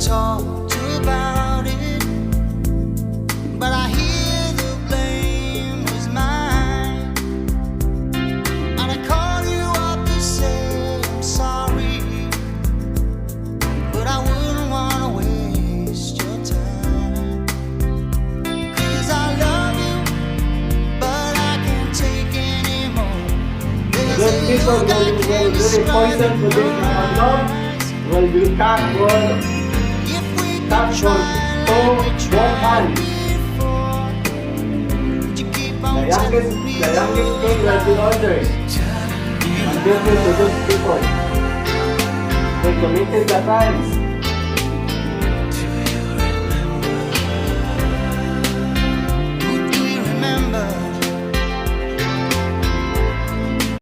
talked about it, but I hear the blame was mine. And I call you up to say I'm sorry, but I wouldn't wanna waste your time. 'Cause I love you, but I can't take anymore. Those people will very poison for this unknown will be cut for both hands. The youngest king will be ordered and guilty to those people. They committed the crimes.